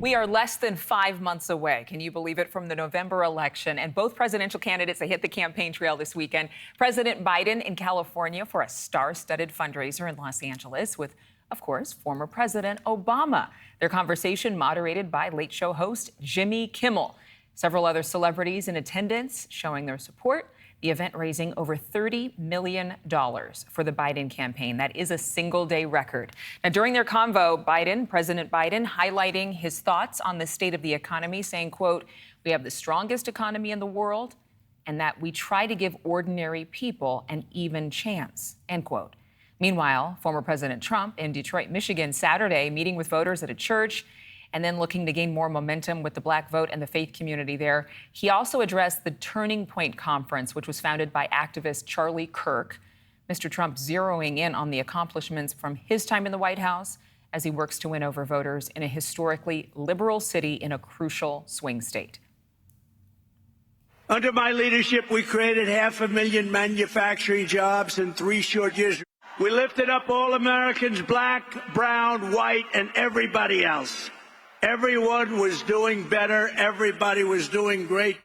We are less than 5 months away, can you believe it, from the November election. And both presidential candidates, they hit the campaign trail this weekend. President Biden in California for a star-studded fundraiser in Los Angeles with, of course, former President Obama. Their conversation moderated by Late Show host Jimmy Kimmel. Several other celebrities in attendance showing their support. The event raising over $30 million for the Biden campaign. That is a single-day record. Now, during their convo, President Biden, highlighting his thoughts on the state of the economy, saying, quote, "We have the strongest economy in the world, and that we try to give ordinary people an even chance," end quote. Meanwhile, former President Trump in Detroit, Michigan, Saturday, meeting with voters at a church, and then looking to gain more momentum with the Black vote and the faith community there. He also addressed the Turning Point Conference, which was founded by activist Charlie Kirk. Mr. Trump zeroing in on the accomplishments from his time in the White House as he works to win over voters in a historically liberal city in a crucial swing state. Under my leadership, we created 500,000 manufacturing jobs in 3 short years. We lifted up all Americans, black, brown, white, and everybody else. Everyone was doing better. Everybody was doing great.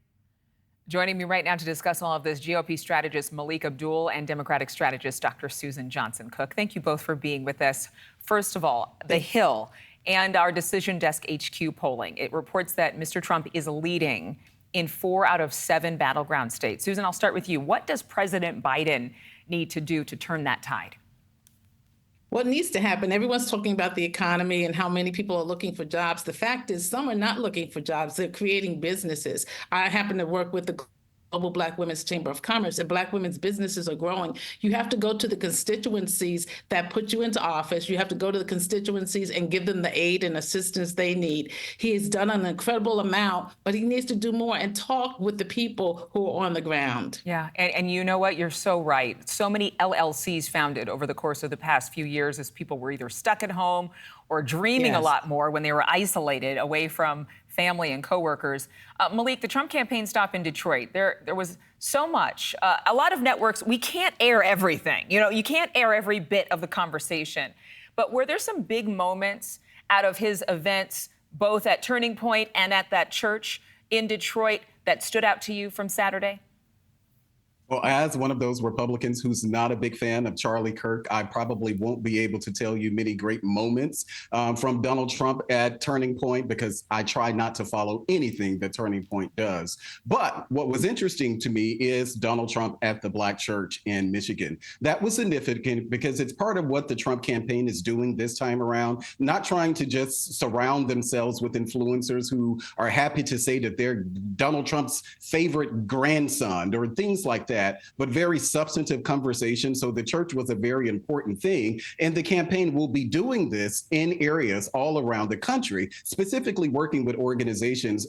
Joining me right now to discuss all of this, GOP strategist Malik Abdul and Democratic strategist Dr. Susan Johnson Cook. Thank you both for being with us. First of all, The Hill and our Decision Desk HQ polling. It reports that Mr. Trump is leading in 4 out of 7 battleground states. Susan, I'll start with you. What does President Biden need to do to turn that tide? What needs to happen? Everyone's talking about the economy and how many people are looking for jobs. The fact is, some are not looking for jobs. They're creating businesses. I happen to work with the Global Black Women's Chamber of Commerce, and Black women's businesses are growing. You have to go to the constituencies that put you into office. You have to go to the constituencies and give them the aid and assistance they need. He has done an incredible amount, but he needs to do more and talk with the people who are on the ground. Yeah, and you know what? You're so right. So many LLCs founded over the course of the past few years as people were either stuck at home or dreaming a lot more when they were isolated away from family and coworkers. Malik, the Trump campaign stop in Detroit, there was so much. A lot of networks, we can't air everything. You know, you can't air every bit of the conversation. But were there some big moments out of his events, both at Turning Point and at that church in Detroit, that stood out to you from Saturday? Well, as one of those Republicans who's not a big fan of Charlie Kirk, I probably won't be able to tell you many great moments from Donald Trump at Turning Point, because I try not to follow anything that Turning Point does. But what was interesting to me is Donald Trump at the Black church in Michigan. That was significant because it's part of what the Trump campaign is doing this time around, not trying to just surround themselves with influencers who are happy to say that they're Donald Trump's favorite grandson or things like that, but very substantive conversation. So the church was a very important thing. And the campaign will be doing this in areas all around the country, specifically working with organizations.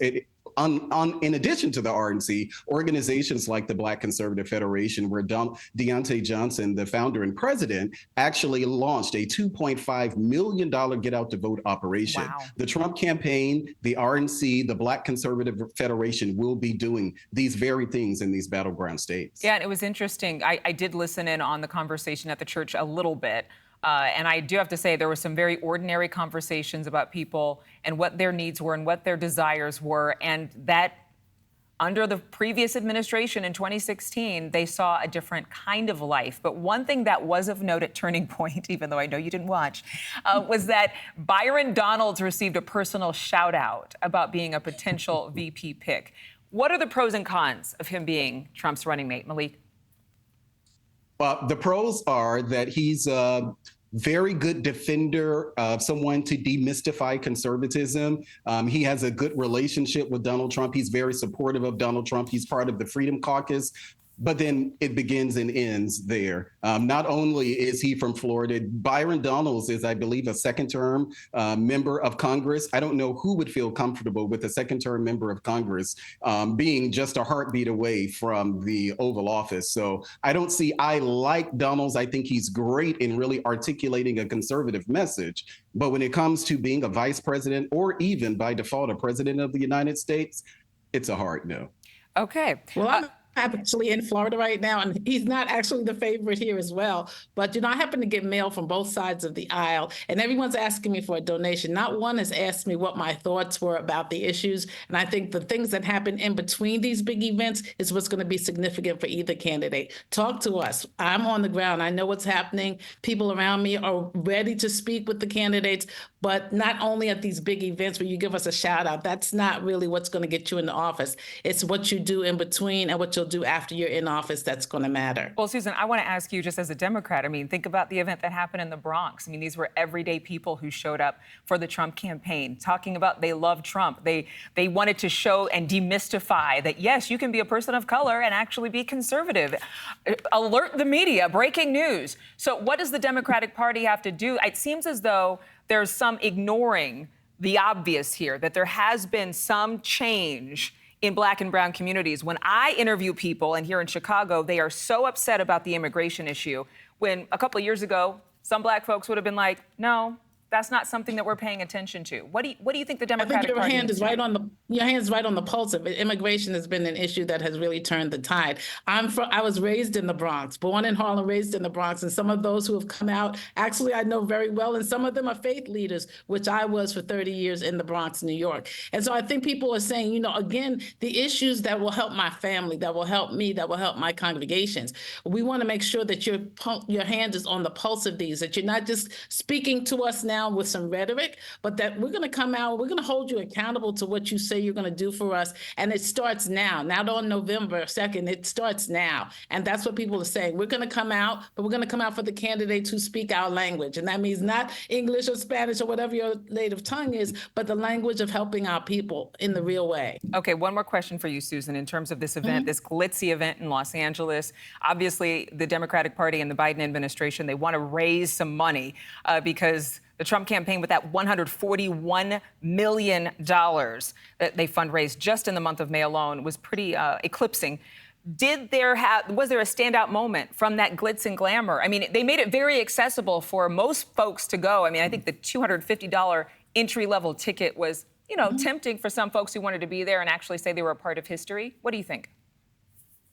In addition to the RNC, organizations like the Black Conservative Federation, where Deontay Johnson, the founder and president, actually launched a $2.5 million Get Out to Vote operation. Wow. The Trump campaign, the RNC, the Black Conservative Federation will be doing these very things in these battleground states. Yeah, and it was interesting. I did listen in on the conversation at the church a little bit. And I do have to say there were some very ordinary conversations about people and what their needs were and what their desires were. And that under the previous administration in 2016, they saw a different kind of life. But one thing that was of note at Turning Point, even though I know you didn't watch, was that Byron Donalds received a personal shout out about being a potential VP pick. What are the pros and cons of him being Trump's running mate, Malik? The pros are that he's a very good defender of someone to demystify conservatism. He has a good relationship with Donald Trump. He's very supportive of Donald Trump. He's part of the Freedom Caucus. But then it begins and ends there. Not only is he from Florida, Byron Donalds is, I believe, a second-term member of Congress. I don't know who would feel comfortable with a second-term member of Congress being just a heartbeat away from the Oval Office. So I like Donalds. I think he's great in really articulating a conservative message. But when it comes to being a vice president or even by default a president of the United States, it's a hard no. Okay. Well, actually in Florida right now, and he's not actually the favorite here as well. But, I happen to get mail from both sides of the aisle, and everyone's asking me for a donation. Not one has asked me what my thoughts were about the issues. And I think the things that happen in between these big events is what's going to be significant for either candidate. Talk to us. I'm on the ground. I know what's happening. People around me are ready to speak with the candidates, but not only at these big events where you give us a shout out. That's not really what's going to get you in the office. It's what you do in between and what you'll do after you're in office that's going to matter. Well, Susan, I want to ask you, just as a Democrat, I mean, think about the event that happened in the Bronx. I mean, these were everyday people who showed up for the Trump campaign, talking about they love Trump. They wanted to show and demystify that, yes, you can be a person of color and actually be conservative. Alert the media, breaking news. So what does the Democratic Party have to do? It seems as though there's some ignoring the obvious here, that there has been some change in Black and brown communities. When I interview people, and here in Chicago, they are so upset about the immigration issue, when a couple of years ago, some Black folks would have been like, no, that's not something that we're paying attention to. What do you think the Democratic Party hand is right on the your hand's right on the pulse of it. Immigration has been an issue that has really turned the tide. I was raised in the Bronx, born in Harlem, raised in the Bronx, and some of those who have come out, actually I know very well, and some of them are faith leaders, which I was for 30 years in the Bronx, New York. And so I think people are saying, again, the issues that will help my family, that will help me, that will help my congregations. We want to make sure that your hand is on the pulse of these, that you're not just speaking to us now with some rhetoric, but that we're going to come out, we're going to hold you accountable to what you say you're going to do for us. And it starts now, not on November 2nd, it starts now. And that's what people are saying. We're going to come out, but we're going to come out for the candidates who speak our language. And that means not English or Spanish or whatever your native tongue is, but the language of helping our people in the real way. Okay, one more question for you, Susan, in terms of this event, this glitzy event in Los Angeles. Obviously, the Democratic Party and the Biden administration, they want to raise some money because the Trump campaign, with that $141 million that they fundraised just in the month of May alone, was pretty eclipsing. Was there a standout moment from that glitz and glamour? I mean, they made it very accessible for most folks to go. I mean, I think the $250 entry-level ticket was, tempting for some folks who wanted to be there and actually say they were a part of history. What do you think?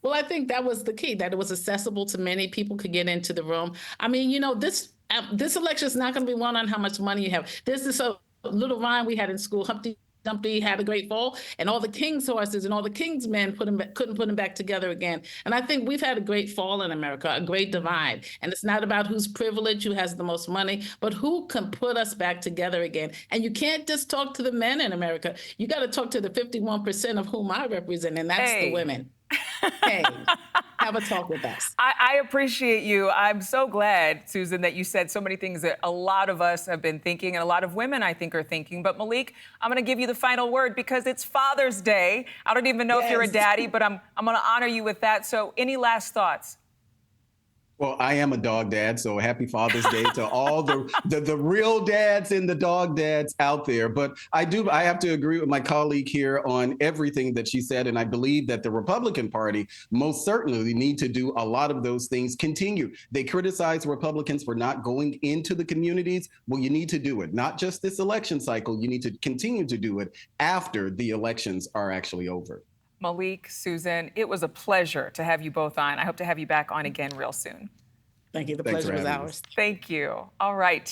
Well, I think that was the key, that it was accessible to many people could get into the room. I mean, this election is not going to be won on how much money you have. There's this little rhyme we had in school, Humpty Dumpty had a great fall, and all the king's horses and all the king's men couldn't put them back together again. And I think we've had a great fall in America, a great divide. And it's not about who's privileged, who has the most money, but who can put us back together again. And you can't just talk to the men in America. You got to talk to the 51% of whom I represent, and that's the women. Hey, have a talk with us. I appreciate you. I'm so glad, Susan, that you said so many things that a lot of us have been thinking and a lot of women, I think, are thinking. But Malik, I'm going to give you the final word because it's Father's Day. I don't even know if you're a daddy, but I'm going to honor you with that. So any last thoughts? Well, I am a dog dad, so happy Father's Day to all the real dads and the dog dads out there. But I have to agree with my colleague here on everything that she said, and I believe that the Republican Party most certainly need to do a lot of those things. Continue. They criticize Republicans for not going into the communities. Well, you need to do it, not just this election cycle. You need to continue to do it after the elections are actually over. Malik, Susan, it was a pleasure to have you both on. I hope to have you back on again real soon. Thank you. The pleasure was ours. Thank you. All right.